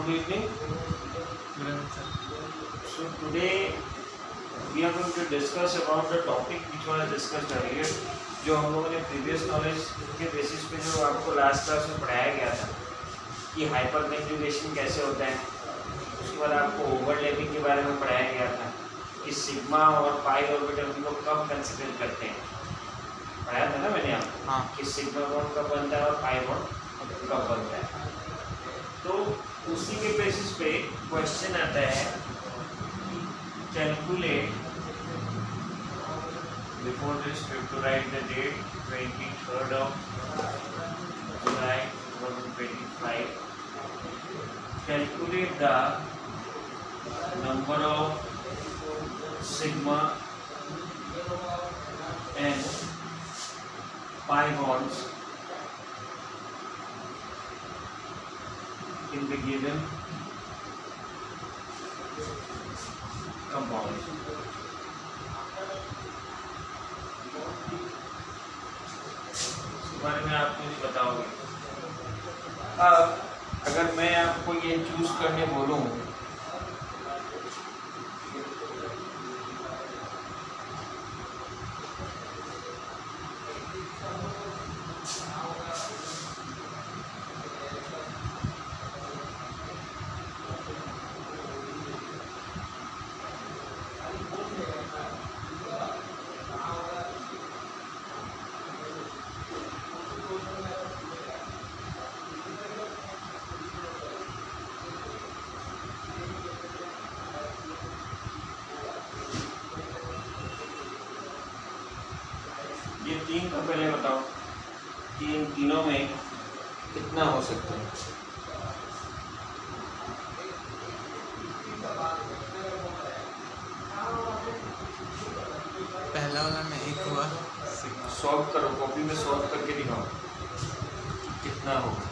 Good evening. Good evening, sir. So today we are going to discuss about the topic which was discussed earlier, जो हम लोगों ने previous knowledge के basis पे जो आपको लास्ट क्लास में पढ़ाया गया था कि हाइपर कंजुगेशन कैसे होता है। उसके बाद आपको ओवरलैपिंग के बारे में पढ़ाया गया था कि सिग्मा और पाई ऑर्बिटल को कब कंसिडर करते हैं। पढ़ाया था ना मैंने आपको हाँ। कि सिग्मा बॉन्ड कब बनता है और पाई बॉन्ड कब बनता है। तो उसी के बेसिस पे क्वेश्चन आता है calculate before this we have to write the date 23rd of July 2025. Calculate the number of sigma and pi bonds in the given compound. इस बारे में आप मुझे बताओगे। अब अगर मैं आपको ये चूज करने बोलूं ये तीन का पहले बताओ कि इन तीनों में कितना हो सकता है। पहला वाला में एक हुआ सॉल्व करो, कॉपी में सॉल्व करके दिखाओ कितना होगा।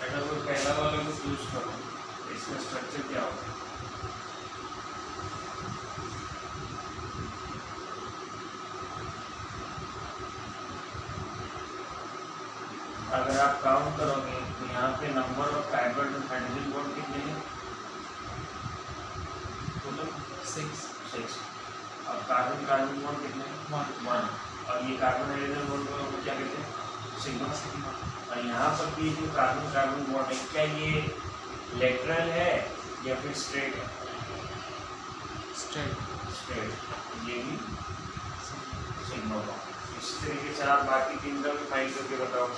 अगर कोई पहला वाले को चूज करो इसका स्ट्रक्चर क्या होगा। अगर आप काउंट करोगे तो यहाँ पे नंबर ऑफ कार्बन और हाइड्रोजन बॉन्ड कितने हैं? टोटल 6। और कार्बन कार्बन बॉन्ड कितने हैं? 1। और ये कार्बन हाइड्रोजन बॉन्ड को हम क्या कहते हैं? सिग्मा। और यहाँ पर भी जो कार्बन कार्बन बॉन्ड है क्या ये लेटरल है या फिर स्ट्रेट है? स्ट्रेट। ये भी सिग्मा बॉन्ड। इस तरीके से आप बाकी तीन का भी फाइंड करके बताओ।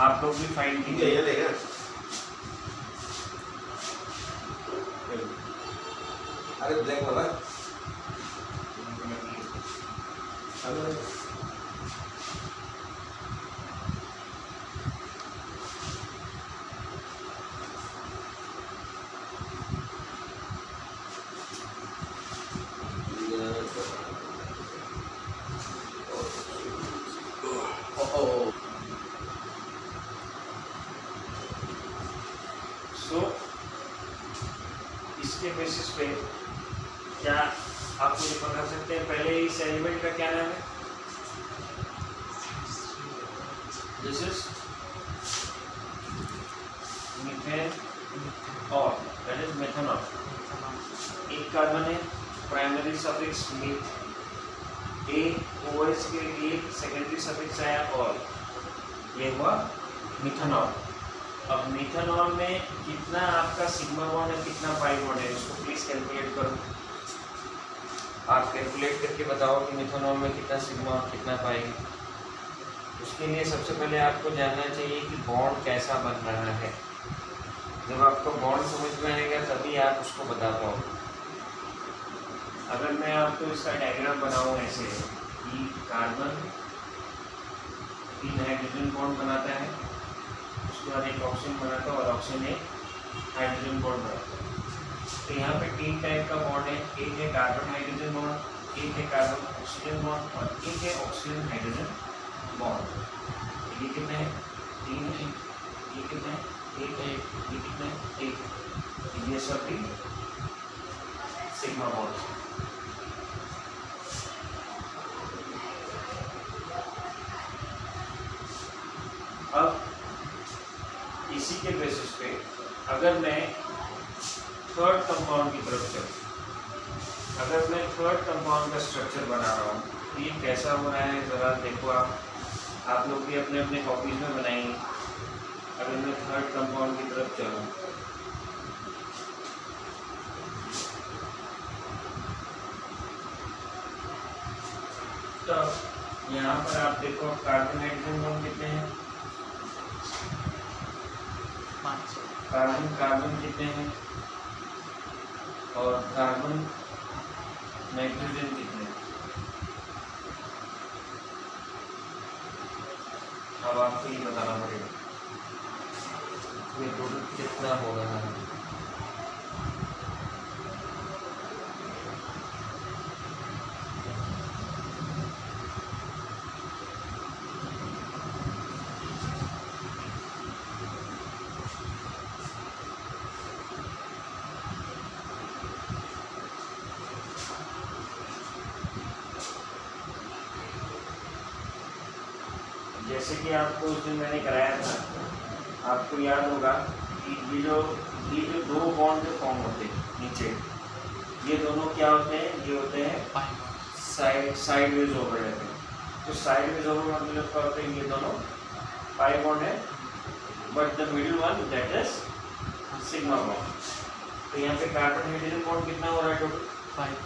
आप लोग भी फाइंड कीजिए। अरे ब्लैक वाला इसके बेसिस पे क्या आप मुझे बता सकते हैं पहले इस एलिमेंट का क्या नाम है? दिस इज मीथेन और दैट इज मेथनॉल। एक कार्बन है, प्राइमरी सफिक्स मीथ, ए ओएच के लिए सेकेंडरी सफिक्स आया और ये हुआ मिथेनॉल। अब मिथेनॉल में कितना आपका सिग्मा बॉन्ड है, कितना पाई बॉन्ड है, इसको प्लीज कैलकुलेट करो। आप कैलकुलेट करके बताओ कि मिथेनॉल में कितना सिग्मा और कितना पाई है। उसके लिए सबसे पहले आपको जानना चाहिए कि बॉन्ड कैसा बन रहा है। जब आपको बॉन्ड समझ में आएगा तभी आप उसको बता पाओगे। अगर मैं आपको इसका डायग्राम बनाऊं ऐसे कि कार्बन 3 हाइड्रोजन बॉन्ड बनाता है, उसके बाद एक ऑक्सीजन बनाता है और ऑक्सीजन एक हाइड्रोजन बॉन्ड बनाता है। तो यहाँ पे 3 टाइप का बॉन्ड है, एक है कार्बन हाइड्रोजन बॉन्ड, एक है कार्बन ऑक्सीजन बॉन्ड और एक है ऑक्सीजन हाइड्रोजन बॉन्ड। ये कितने हैं? 3 है। ये कितने हैं? 1 है। ये कितने हैं? 1। ये सब भी सिग्मा बॉन्ड। अब इसी के बेसिस पे अगर मैं थर्ड कंपाउंड की तरफ चलूँ, अगर मैं थर्ड कंपाउंड का स्ट्रक्चर बना रहा हूँ तो ये कैसा हो रहा है ज़रा देखो। आप लोग भी अपने अपने कॉपीज में बनाएंगे। अगर मैं थर्ड कंपाउंड की तरफ चलूँ तो यहाँ पर आप देखो कार्बन हाइड्रोजन बॉन्ड कितने हैं? 5। कार्बन कार्बन कितने हैं और कार्बन नाइट्रोजन कितने हैं? अब आपको ये बताना पड़ेगा ये टोटल कितना हो रहा है। जैसे कि आपको उस दिन मैंने कराया था, आपको याद होगा कि ये जो 2 बॉन्ड जो फॉर्म होते हैं नीचे, ये दोनों क्या होते हैं? ये होते हैं साइडवेज ओवर रहते हैं। तो साइडवेज ओवर मतलब क्या होते हैं? ये दोनों पाई बॉन्ड है, but the middle one that is sigma bond. तो यहाँ पे कार्बन हाइड्रोजन बॉन्ड कितना हो रहा है टोटल? 5।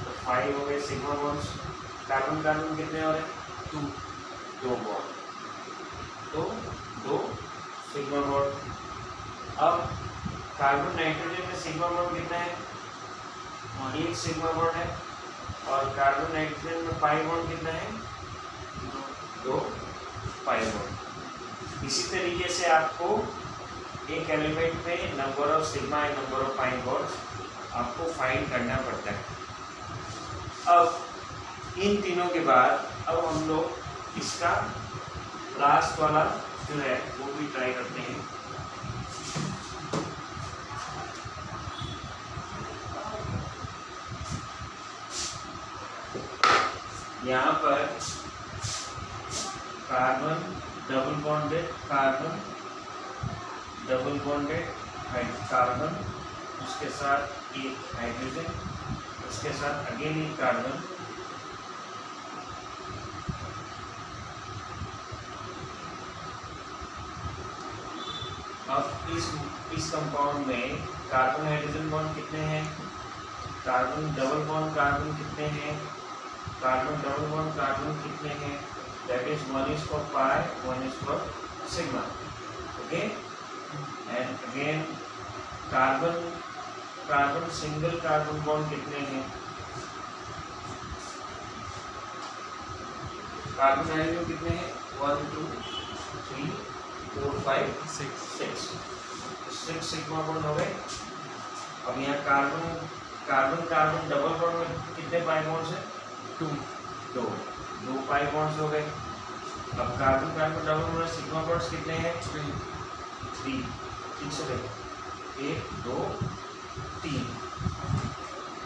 तो 5 हो गए सिग्मा बॉन्ड्स। कार्बन कार्बन कितने हो रहे हैं? 2 बॉन्ड, तो 2 सिग्मा बॉन्ड। अब कार्बन नाइट्रोजन में सिग्मा बॉन्ड कितना है? 1 सिग्मा बॉन्ड है। और कार्बन नाइट्रोजन में पाई बॉन्ड कितना है? 2 पाई बॉन्ड। इसी तरीके से आपको एक एलिमेंट में number of sigma and number of pi bonds आपको फाइंड करना पड़ता है। अब इन तीनों के बाद अब हम लोग इसका लास्ट वाला जो है वो भी ट्राई करते हैं। यहाँ पर carbon double bonded carbon, double bonded carbon, उसके साथ एक हाइड्रोजन, उसके साथ अगेन एक कार्बन, अब इस कंपाउंड में कार्बन हाइड्रोजन बॉन्ड कितने हैं? कार्बन डबल बॉन्ड कार्बन कितने हैं? कार्बन डबल बॉन्ड कार्बन कितने हैं? That is 1 is for pi, 1 is for sigma. Okay, and again carbon single carbon bond कितने हैं? कार्बन हाइड्रोजन कितने हैं? 1 2 3 4 5 6 सिग्मा बॉन्ड हो गए। अब यहाँ कार्बन डबल बॉन्ड में कितने पाई बॉन्ड्स हैं? 2 पाई बॉन्ड्स हो गए। अब कार्बन डबल बॉन्ड में सिग्मा बॉन्ड्स कितने हैं? 3 ठीक से गए 1 2 3।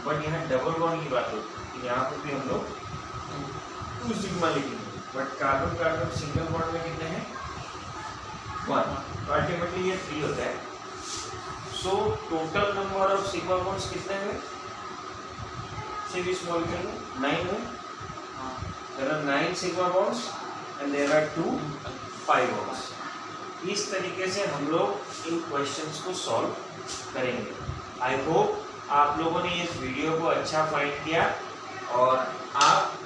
बट यहाँ डबल बॉन्ड की बात होती है, यहाँ पर भी हम लोग 2 सिग्मा लिखेंगे, बट कार्बन सिंगल बॉन्ड में कितने हैं? 1। तो अल्टीमेटली ये 3 होता है। So total number of sigma bonds कितने हुए? इस मॉलिक्यूल में 9 हुए। There are 9 sigma bonds and there are 2 pi bonds. इस तरीके से हम लोग इन क्वेश्चंस को सॉल्व करेंगे। आई होप आप लोगों ने इस वीडियो को अच्छा फाइंड किया और आप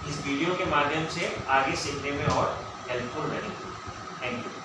इस वीडियो के माध्यम से आगे सीखने में और हेल्पफुल रहेंगे। Thank you.